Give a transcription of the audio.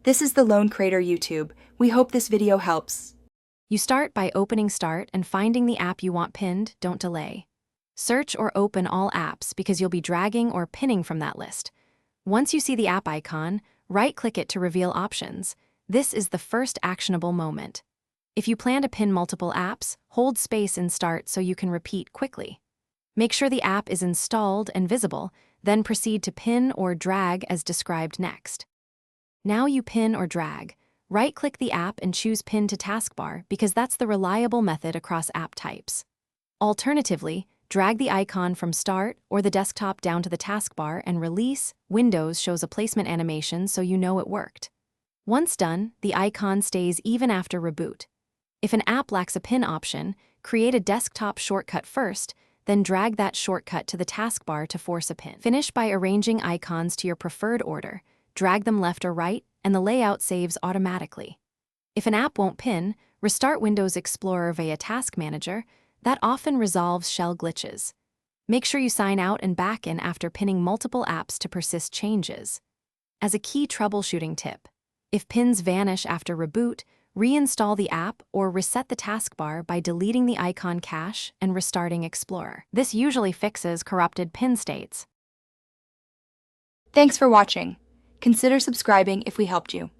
This is the Lone Crater YouTube. We hope this video helps. You start by opening Start and finding the app you want pinned. Don't delay. Search or open all apps because you'll be dragging or pinning from that list. Once you see the app icon, right-click it to reveal options. This is the first actionable moment. If you plan to pin multiple apps, hold space in Start so you can repeat quickly. Make sure the app is installed and visible, then proceed to pin or drag as described next. Now you pin or drag. Right-click the app and choose Pin to Taskbar because that's the reliable method across app types. Alternatively, drag the icon from Start or the desktop down to the taskbar and release. Windows shows a placement animation so you know it worked. Once done, the icon stays even after reboot. If an app lacks a pin option, create a desktop shortcut first, then drag that shortcut to the taskbar to force a pin. Finish by arranging icons to your preferred order. Drag them left or right, and the layout saves automatically. If an app won't pin, restart Windows Explorer via Task Manager. That often resolves shell glitches. Make sure you sign out and back in after pinning multiple apps to persist changes. As a key troubleshooting tip, if pins vanish after reboot, reinstall the app or reset the taskbar by deleting the icon cache and restarting Explorer. This usually fixes corrupted pin states. Thanks for watching. Consider subscribing if we helped you.